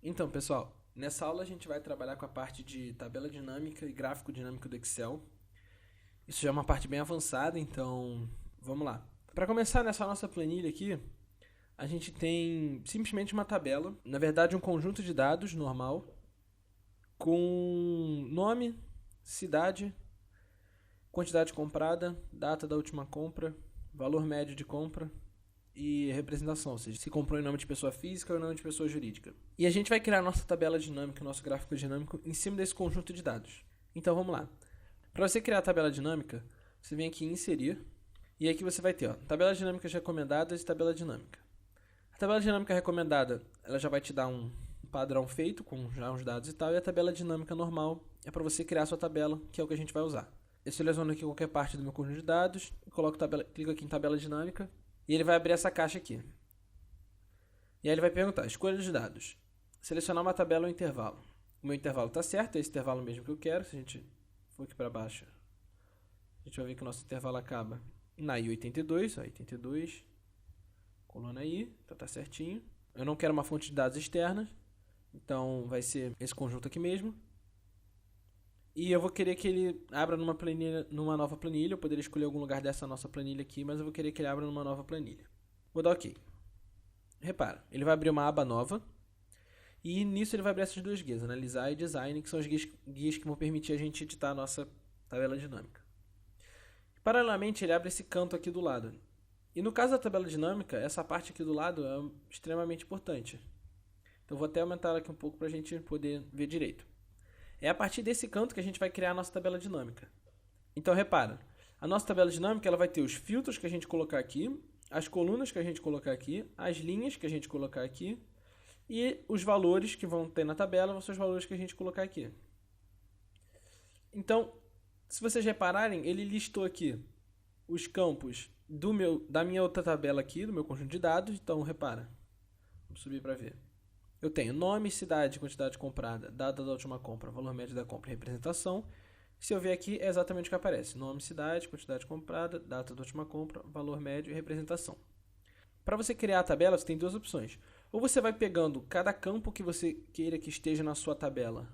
Então, pessoal, nessa aula a gente vai trabalhar com a parte de tabela dinâmica e gráfico dinâmico do Excel. Isso já é uma parte bem avançada, então vamos lá. Para começar nessa nossa planilha aqui, a gente tem simplesmente uma tabela, na verdade um conjunto de dados normal, com nome, cidade, quantidade comprada, data da última compra, valor médio de compra e representação, ou seja, se comprou em nome de pessoa física ou em nome de pessoa jurídica. E a gente vai criar nossa tabela dinâmica, nosso gráfico dinâmico, em cima desse conjunto de dados. Então vamos lá. Para você criar a tabela dinâmica, você vem aqui em inserir, e aqui você vai ter tabelas dinâmicas recomendadas e tabela dinâmica. A tabela dinâmica recomendada, ela já vai te dar um padrão feito, com já uns dados e tal, e a tabela dinâmica normal é para você criar a sua tabela, que é o que a gente vai usar. Eu seleciono aqui qualquer parte do meu conjunto de dados, coloco clico aqui em tabela dinâmica, e ele vai abrir essa caixa aqui. E aí ele vai perguntar, escolha os dados. Selecionar uma tabela ou intervalo. O meu intervalo está certo, é esse intervalo mesmo que eu quero. Se a gente for aqui para baixo, a gente vai ver que o nosso intervalo acaba na I82, 82, coluna I, então está certinho. Eu não quero uma fonte de dados externa, então vai ser esse conjunto aqui mesmo. E eu vou querer que ele abra numa nova planilha. Eu poderia escolher algum lugar dessa nossa planilha aqui, mas eu vou querer que ele abra numa nova planilha. Vou dar OK. Repara, ele vai abrir uma aba nova. E nisso ele vai abrir essas duas guias, Analisar e Design, que são as guias que vão permitir a gente editar a nossa tabela dinâmica. Paralelamente, ele abre esse canto aqui do lado. E no caso da tabela dinâmica, essa parte aqui do lado é extremamente importante. Então vou até aumentar ela aqui um pouco para a gente poder ver direito. É a partir desse canto que a gente vai criar a nossa tabela dinâmica. Então repara, a nossa tabela dinâmica ela vai ter os filtros que a gente colocar aqui, as colunas que a gente colocar aqui, as linhas que a gente colocar aqui e os valores que vão ter na tabela vão ser os valores que a gente colocar aqui. Então, se vocês repararem, ele listou aqui os campos da minha outra tabela aqui, do meu conjunto de dados. Então, repara, vamos subir para ver. Eu tenho nome, cidade, quantidade comprada, data da última compra, valor médio da compra e representação. Se eu ver aqui, é exatamente o que aparece. Nome, cidade, quantidade comprada, data da última compra, valor médio e representação. Para você criar a tabela, você tem duas opções. Ou você vai pegando cada campo que você queira que esteja na sua tabela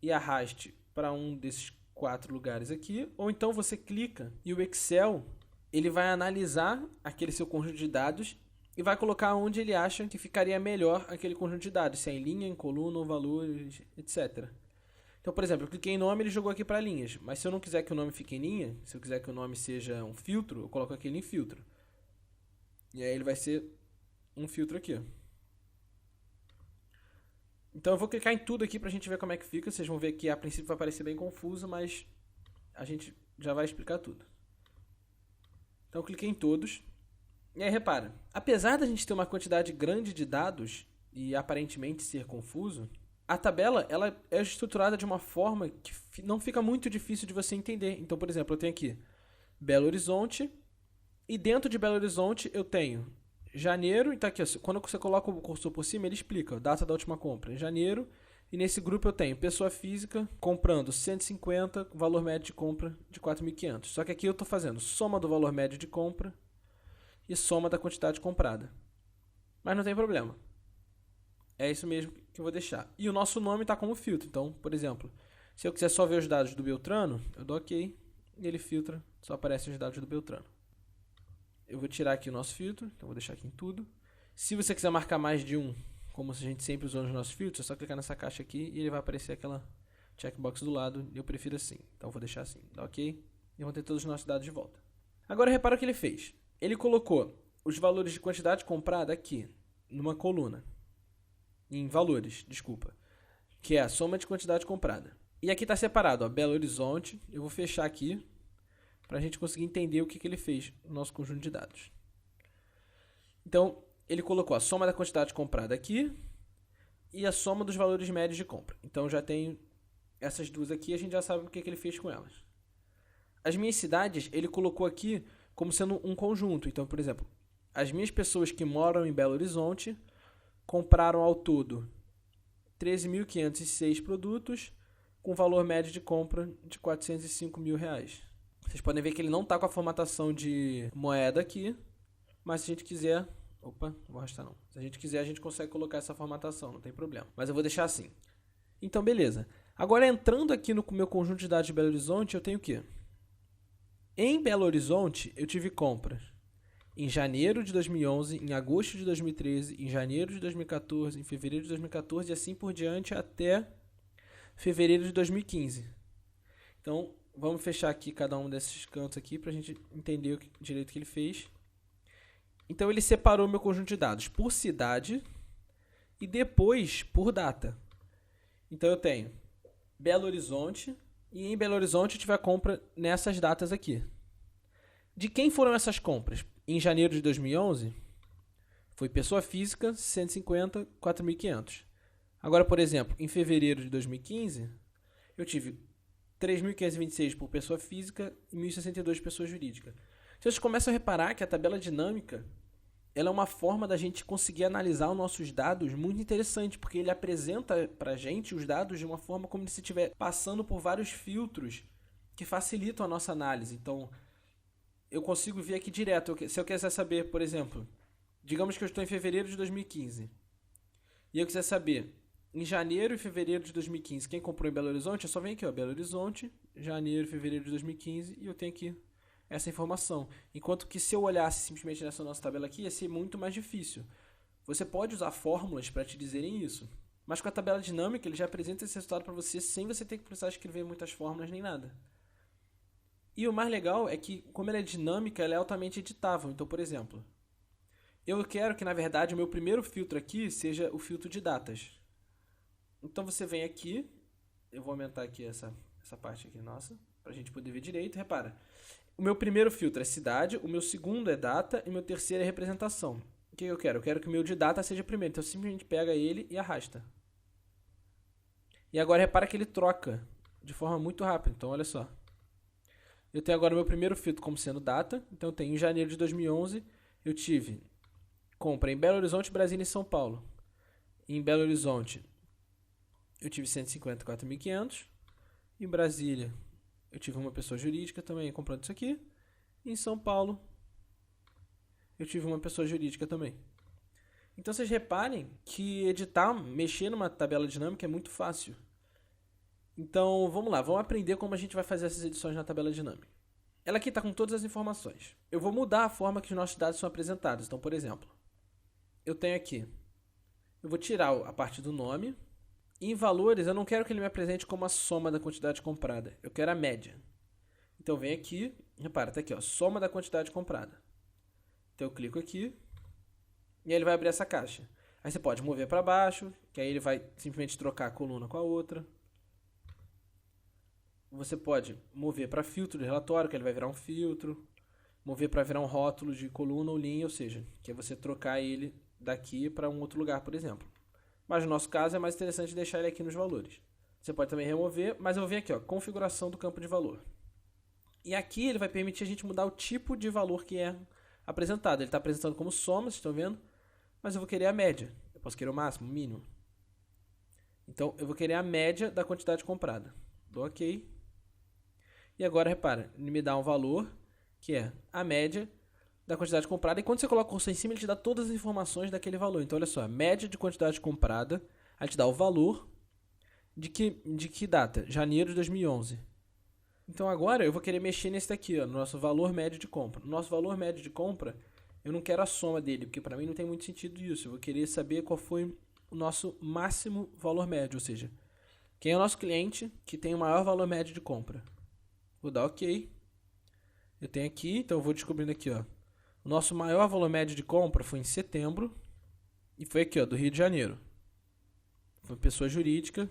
e arraste para um desses 4 lugares aqui. Ou então você clica e o Excel ele vai analisar aquele seu conjunto de dados e vai colocar onde ele acha que ficaria melhor aquele conjunto de dados, se é em linha, em coluna ou valores, etc. Então, por exemplo, eu cliquei em nome, ele jogou aqui para linhas. Mas se eu não quiser que o nome fique em linha, se eu quiser que o nome seja um filtro, eu coloco aquele em filtro. E aí ele vai ser um filtro aqui. Então eu vou clicar em tudo aqui para a gente ver como é que fica. Vocês vão ver que a princípio vai parecer bem confuso, mas a gente já vai explicar tudo. Então eu cliquei em todos. E aí repara, apesar da gente ter uma quantidade grande de dados e aparentemente ser confuso, a tabela ela é estruturada de uma forma que não fica muito difícil de você entender. Então, por exemplo, eu tenho aqui Belo Horizonte e dentro de Belo Horizonte eu tenho janeiro, então aqui, quando você coloca o cursor por cima, ele explica, data da última compra, em janeiro, e nesse grupo eu tenho pessoa física comprando 150, valor médio de compra de 4.500. Só que aqui eu estou fazendo soma do valor médio de compra e soma da quantidade comprada. Mas não tem problema. É isso mesmo que eu vou deixar. E o nosso nome está como filtro. Então, por exemplo, se eu quiser só ver os dados do Beltrano, eu dou OK e ele filtra, só aparecem os dados do Beltrano. Eu vou tirar aqui o nosso filtro, então vou deixar aqui em tudo. Se você quiser marcar mais de um, como a gente sempre usou nos nossos filtros, é só clicar nessa caixa aqui e ele vai aparecer aquela checkbox do lado. Eu prefiro assim, então vou deixar assim. Dá OK e vou ter todos os nossos dados de volta. Agora repara o que ele fez. Ele colocou os valores de quantidade comprada aqui, numa coluna. Em valores, desculpa. Que é a soma de quantidade comprada. E aqui está separado, ó, Belo Horizonte. Eu vou fechar aqui para a gente conseguir entender o que ele fez no nosso conjunto de dados. Então, ele colocou a soma da quantidade comprada aqui e a soma dos valores médios de compra. Então, já tenho essas duas aqui e a gente já sabe o que ele fez com elas. As minhas cidades, ele colocou aqui como sendo um conjunto. Então, por exemplo, as minhas pessoas que moram em Belo Horizonte compraram ao todo 13.506 produtos com valor médio de compra de R$405.000. Vocês podem ver que ele não está com a formatação de moeda aqui, mas se a gente quiser, Opa, não vou arrastar não. Se a gente quiser, a gente consegue colocar essa formatação, não tem problema. Mas eu vou deixar assim. Então, beleza. Agora, entrando aqui no meu conjunto de dados de Belo Horizonte, eu tenho o quê? Em Belo Horizonte, eu tive compras em janeiro de 2011, em agosto de 2013, em janeiro de 2014, em fevereiro de 2014 e assim por diante até fevereiro de 2015. Então, vamos fechar aqui cada um desses cantos aqui para a gente entender o direito que ele fez. Então, ele separou meu conjunto de dados por cidade e depois por data. Então, eu tenho Belo Horizonte e em Belo Horizonte eu tive a compra nessas datas aqui. De quem foram essas compras? Em janeiro de 2011, foi pessoa física, 150, 4.500. Agora, por exemplo, em fevereiro de 2015, eu tive 3.526 por pessoa física e 1.062 por pessoa jurídica. Vocês começam a reparar que a tabela dinâmica ela é uma forma da gente conseguir analisar os nossos dados muito interessante, porque ele apresenta para a gente os dados de uma forma como se estiver passando por vários filtros que facilitam a nossa análise. Então, eu consigo ver aqui direto. Se eu quiser saber, por exemplo, digamos que eu estou em fevereiro de 2015 e eu quiser saber em janeiro e fevereiro de 2015 quem comprou em Belo Horizonte, eu só venho aqui, ó, Belo Horizonte, janeiro e fevereiro de 2015 e eu tenho aqui essa informação. Enquanto que se eu olhasse simplesmente nessa nossa tabela aqui, ia ser muito mais difícil. Você pode usar fórmulas para te dizerem isso, mas com a tabela dinâmica ele já apresenta esse resultado para você sem você ter que precisar escrever muitas fórmulas nem nada. E o mais legal é que, como ela é dinâmica, ela é altamente editável. Então, por exemplo, eu quero que, na verdade, o meu primeiro filtro aqui seja o filtro de datas. Então, você vem aqui, eu vou aumentar aqui essa parte aqui, nossa, para a gente poder ver direito. Repara, o meu primeiro filtro é cidade, o meu segundo é data e o meu terceiro é representação. O que eu quero? Eu quero que o meu de data seja primeiro. Então, eu simplesmente pega ele e arrasta. E agora, repara que ele troca de forma muito rápida. Então, olha só. Eu tenho agora o meu primeiro filtro como sendo data. Então, eu tenho em janeiro de 2011, eu tive compra em Belo Horizonte, Brasília e São Paulo. Em Belo Horizonte, eu tive 154.500. Em Brasília, eu tive uma pessoa jurídica também comprando isso aqui. E em São Paulo, eu tive uma pessoa jurídica também. Então, vocês reparem que editar, mexer numa tabela dinâmica é muito fácil. Então, vamos lá, vamos aprender como a gente vai fazer essas edições na tabela dinâmica. Ela aqui está com todas as informações. Eu vou mudar a forma que os nossos dados são apresentados. Então, por exemplo, eu tenho aqui, eu vou tirar a parte do nome. E em valores, eu não quero que ele me apresente como a soma da quantidade comprada. Eu quero a média. Então, eu venho aqui, repara, está aqui, ó, soma da quantidade comprada. Então, eu clico aqui e aí ele vai abrir essa caixa. Aí você pode mover para baixo, que aí ele vai simplesmente trocar a coluna com a outra. Você pode mover para filtro de relatório, que ele vai virar um filtro. Mover para virar um rótulo de coluna ou linha, ou seja, que é você trocar ele daqui para um outro lugar, por exemplo. Mas no nosso caso é mais interessante deixar ele aqui nos valores. Você pode também remover, mas eu vou vir aqui, ó, configuração do campo de valor. E aqui ele vai permitir a gente mudar o tipo de valor que é apresentado. Ele está apresentando como soma, vocês estão vendo? Mas eu vou querer a média. Eu posso querer o máximo, o mínimo. Então eu vou querer a média da quantidade comprada. Dou OK. E agora, repara, ele me dá um valor, que é a média da quantidade comprada. E quando você coloca o cursor em cima, ele te dá todas as informações daquele valor. Então, olha só, a média de quantidade comprada, aí te dá o valor de que data? Janeiro de 2011. Então, agora eu vou querer mexer nesse daqui, ó, no nosso valor médio de compra. No nosso valor médio de compra, eu não quero a soma dele, porque para mim não tem muito sentido isso. Eu vou querer saber qual foi o nosso máximo valor médio, ou seja, quem é o nosso cliente que tem o maior valor médio de compra. Vou dar OK. Eu tenho aqui, então eu vou descobrindo aqui, ó. O nosso maior valor médio de compra foi em setembro e foi aqui, ó, do Rio de Janeiro. Foi uma pessoa jurídica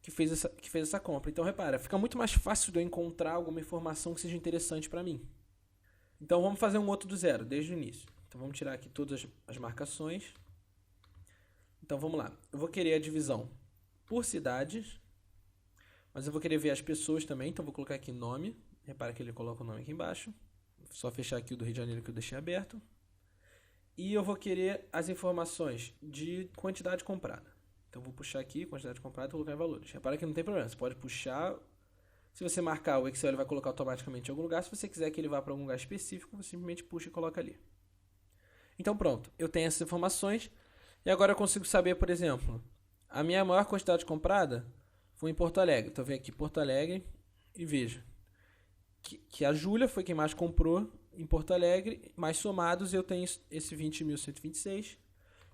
que fez essa compra. Então, repara, fica muito mais fácil de eu encontrar alguma informação que seja interessante para mim. Então, vamos fazer um outro do zero, desde o início. Então, vamos tirar aqui todas as marcações. Então, vamos lá. Eu vou querer a divisão por cidades, mas eu vou querer ver as pessoas também. Então, vou colocar aqui nome. Repara que ele coloca o nome aqui embaixo. Só fechar aqui o do Rio de Janeiro que eu deixei aberto. E eu vou querer as informações de quantidade comprada. Então, eu vou puxar aqui, quantidade comprada, e colocar em valores. Repara que não tem problema. Você pode puxar. Se você marcar, o Excel ele vai colocar automaticamente em algum lugar. Se você quiser que ele vá para algum lugar específico, você simplesmente puxa e coloca ali. Então pronto, eu tenho essas informações e agora eu consigo saber, por exemplo, a minha maior quantidade comprada foi em Porto Alegre. Então eu venho aqui Porto Alegre e vejo que a Júlia foi quem mais comprou em Porto Alegre, mais somados eu tenho esse 20.126.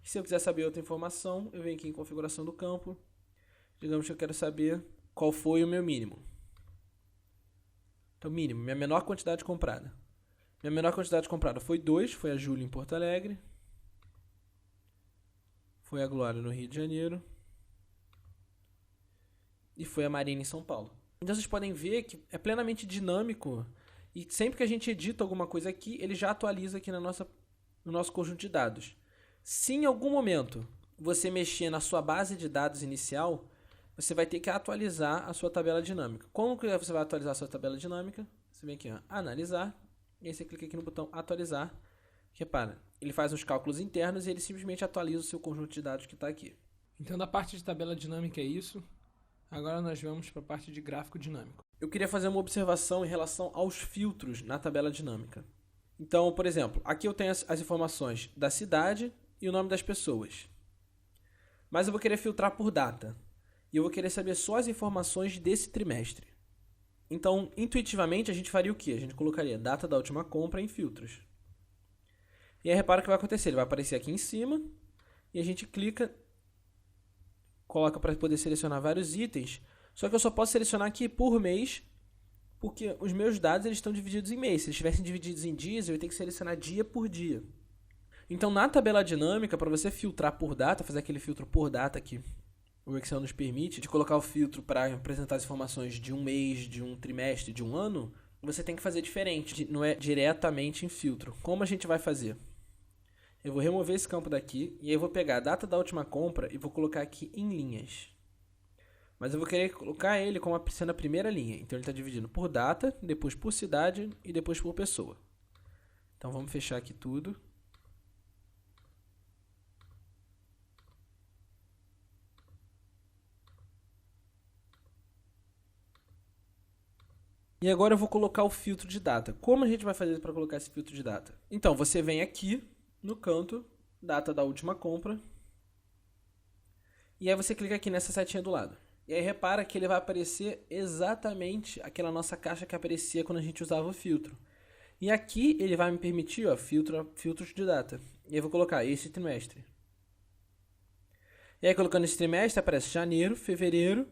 Se eu quiser saber outra informação, eu venho aqui em configuração do campo. Digamos que eu quero saber qual foi o meu mínimo. Então, mínimo, minha menor quantidade comprada. Minha menor quantidade comprada foi 2, foi a Júlia em Porto Alegre. Foi a Glória no Rio de Janeiro. E foi a Marina em São Paulo. Então vocês podem ver que é plenamente dinâmico. E sempre que a gente edita alguma coisa aqui, ele já atualiza aqui no nosso conjunto de dados. Se em algum momento você mexer na sua base de dados inicial, você vai ter que atualizar a sua tabela dinâmica. Como que você vai atualizar a sua tabela dinâmica? Você vem aqui, ó, analisar, e aí você clica aqui no botão atualizar. Repara, ele faz os cálculos internos e ele simplesmente atualiza o seu conjunto de dados que está aqui. Então, da parte de tabela dinâmica é isso. Agora nós vamos para a parte de gráfico dinâmico. Eu queria fazer uma observação em relação aos filtros na tabela dinâmica. Então, por exemplo, aqui eu tenho as informações da cidade e o nome das pessoas. Mas eu vou querer filtrar por data. E eu vou querer saber só as informações desse trimestre. Então, intuitivamente, a gente faria o quê? A gente colocaria data da última compra em filtros. E aí, repara o que vai acontecer. Ele vai aparecer aqui em cima. E a gente clica, coloca para poder selecionar vários itens. Só que eu só posso selecionar aqui por mês, porque os meus dados eles estão divididos em mês. Se eles estivessem divididos em dias, eu ia ter que selecionar dia por dia. Então, na tabela dinâmica, para você filtrar por data, fazer aquele filtro por data aqui, o Excel nos permite de colocar o filtro para apresentar as informações de um mês, de um trimestre, de um ano, você tem que fazer diferente, não é diretamente em filtro. Como a gente vai fazer? Eu vou remover esse campo daqui e aí eu vou pegar a data da última compra e vou colocar aqui em linhas. Mas eu vou querer colocar ele como sendo a primeira linha. Então ele está dividindo por data, depois por cidade e depois por pessoa. Então vamos fechar aqui tudo. E agora eu vou colocar o filtro de data. Como a gente vai fazer para colocar esse filtro de data? Então, você vem aqui no canto, data da última compra. E aí você clica aqui nessa setinha do lado. E aí repara que ele vai aparecer exatamente aquela nossa caixa que aparecia quando a gente usava o filtro. E aqui ele vai me permitir, ó, filtros de data. E aí eu vou colocar esse trimestre. E aí colocando esse trimestre aparece janeiro, fevereiro.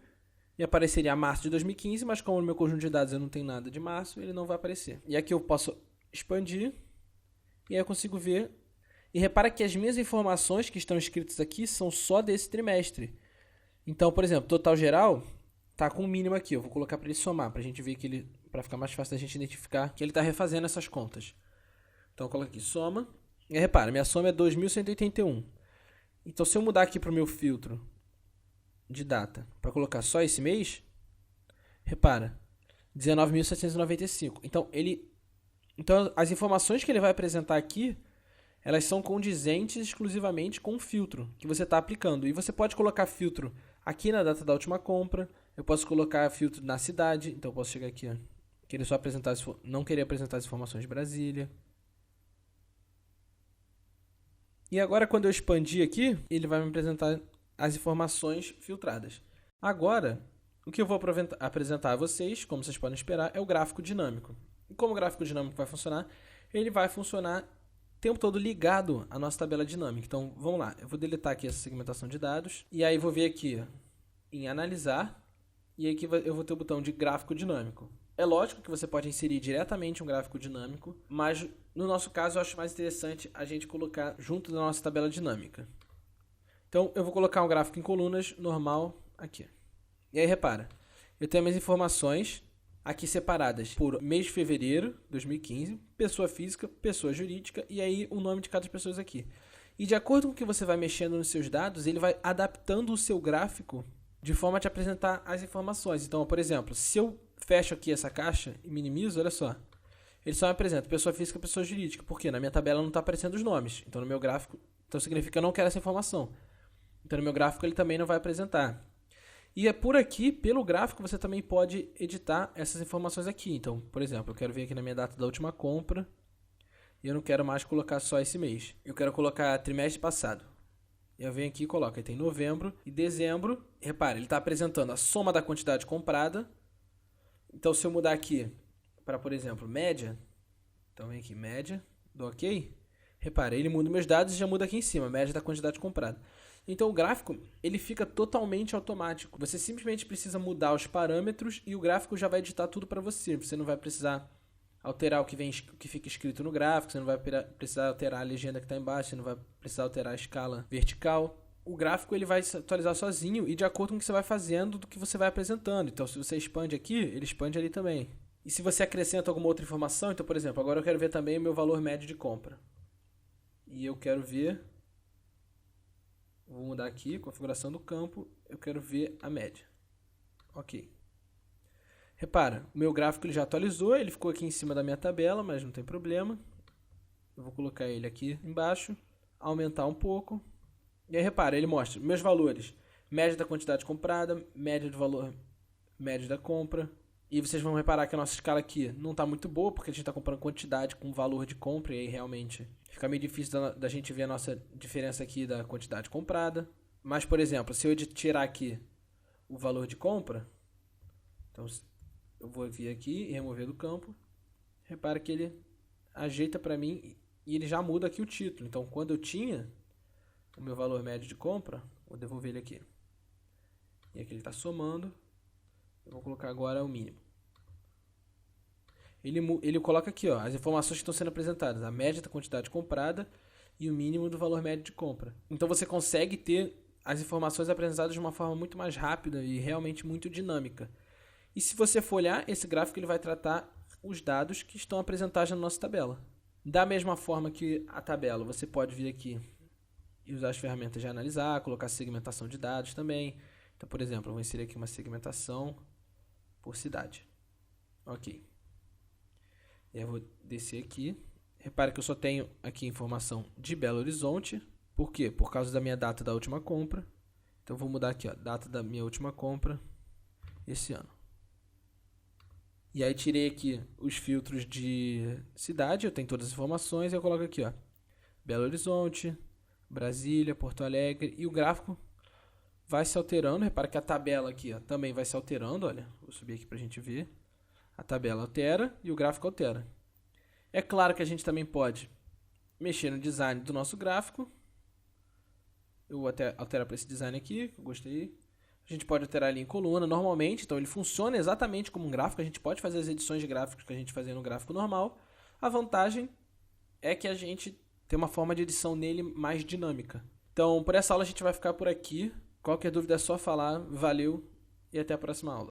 E apareceria março de 2015, mas como no meu conjunto de dados eu não tenho nada de março, ele não vai aparecer. E aqui eu posso expandir, e aí eu consigo ver. E repara que as minhas informações que estão escritas aqui são só desse trimestre. Então, por exemplo, total geral está com um mínimo aqui. Eu vou colocar para ele somar, para a gente ver que ele, para ficar mais fácil da gente identificar que ele está refazendo essas contas. Então eu coloco aqui soma. E aí, repara, minha soma é 2.181. Então se eu mudar aqui para o meu filtro de data para colocar só esse mês, repara, 19.795. Então as informações que ele vai apresentar aqui, elas são condizentes exclusivamente com o filtro que você está aplicando. E você pode colocar filtro aqui na data da última compra. Eu posso colocar filtro na cidade. Então eu posso chegar aqui, ó, querer só apresentar, não querer apresentar as informações de Brasília. E agora quando eu expandir aqui, ele vai me apresentar as informações filtradas. Agora, o que eu vou apresentar a vocês, como vocês podem esperar, é o gráfico dinâmico. E como o gráfico dinâmico vai funcionar? Ele vai funcionar o tempo todo ligado à nossa tabela dinâmica. Então, vamos lá. Eu vou deletar aqui essa segmentação de dados. E aí, vou ver aqui em analisar. E aqui eu vou ter o botão de gráfico dinâmico. É lógico que você pode inserir diretamente um gráfico dinâmico, mas no nosso caso eu acho mais interessante a gente colocar junto da nossa tabela dinâmica. Então, eu vou colocar um gráfico em colunas normal aqui. E aí, repara, eu tenho minhas informações aqui separadas por mês de fevereiro de 2015, pessoa física, pessoa jurídica, e aí o nome de cada pessoa aqui. E de acordo com o que você vai mexendo nos seus dados, ele vai adaptando o seu gráfico de forma a te apresentar as informações. Então, por exemplo, se eu fecho aqui essa caixa e minimizo, olha só, ele só me apresenta pessoa física, pessoa jurídica. Por quê? Na minha tabela não está aparecendo os nomes. Então, no meu gráfico, então significa que eu não quero essa informação. Então, no meu gráfico, ele também não vai apresentar. E é por aqui, pelo gráfico, você também pode editar essas informações aqui. Então, por exemplo, eu quero vir aqui na minha data da última compra. E eu não quero mais colocar só esse mês. Eu quero colocar trimestre passado. Eu venho aqui e coloco. Aí tem novembro e dezembro. Repare, ele está apresentando a soma da quantidade comprada. Então, se eu mudar aqui para, por exemplo, média. Então, vem aqui, média. Dou OK. Repare, ele muda meus dados e já muda aqui em cima, média da quantidade comprada. Então, o gráfico, ele fica totalmente automático. Você simplesmente precisa mudar os parâmetros e o gráfico já vai editar tudo para você. Você não vai precisar alterar o que fica escrito no gráfico, você não vai precisar alterar a legenda que está embaixo, você não vai precisar alterar a escala vertical. O gráfico ele vai se atualizar sozinho e de acordo com o que você vai fazendo, do que você vai apresentando. Então, se você expande aqui, ele expande ali também. E se você acrescenta alguma outra informação, então, por exemplo, agora eu quero ver também o meu valor médio de compra. E eu quero ver, vou mudar aqui, configuração do campo, eu quero ver a média. OK. Repara, o meu gráfico ele já atualizou, ele ficou aqui em cima da minha tabela, mas não tem problema. Eu vou colocar ele aqui embaixo, aumentar um pouco. E aí, repara, ele mostra meus valores. Média da quantidade comprada, média do valor médio da compra. E vocês vão reparar que a nossa escala aqui não está muito boa, porque a gente está comparando quantidade com valor de compra, e aí realmente fica meio difícil da gente ver a nossa diferença aqui da quantidade comprada. Mas, por exemplo, se eu tirar aqui o valor de compra, então eu vou vir aqui e remover do campo. Repara que ele ajeita para mim e ele já muda aqui o título. Então, quando eu tinha o meu valor médio de compra, vou devolver ele aqui. E aqui ele está somando. Eu vou colocar agora o mínimo. Ele coloca aqui, ó, as informações que estão sendo apresentadas. A média da quantidade comprada e o mínimo do valor médio de compra. Então, você consegue ter as informações apresentadas de uma forma muito mais rápida e realmente muito dinâmica. E se você for olhar, esse gráfico ele vai tratar os dados que estão apresentados na nossa tabela. Da mesma forma que a tabela, você pode vir aqui e usar as ferramentas de analisar, colocar segmentação de dados também. Então, por exemplo, eu vou inserir aqui uma segmentação por cidade. OK. E aí eu vou descer aqui. Repare que eu só tenho aqui informação de Belo Horizonte. Por quê? Por causa da minha data da última compra. Então, eu vou mudar aqui, ó, data da minha última compra esse ano. E aí tirei aqui os filtros de cidade, eu tenho todas as informações, e eu coloco aqui, ó, Belo Horizonte, Brasília, Porto Alegre, e o gráfico vai se alterando. Repara que a tabela aqui, ó, também vai se alterando, olha, vou subir aqui para a gente ver. A tabela altera e o gráfico altera. É claro que a gente também pode mexer no design do nosso gráfico. Eu vou até alterar para esse design aqui, que eu gostei. A gente pode alterar ali em coluna normalmente, então ele funciona exatamente como um gráfico. A gente pode fazer as edições de gráficos que a gente fazia no gráfico normal. A vantagem é que a gente tem uma forma de edição nele mais dinâmica. Então, por essa aula a gente vai ficar por aqui. Qualquer dúvida é só falar. Valeu e até a próxima aula.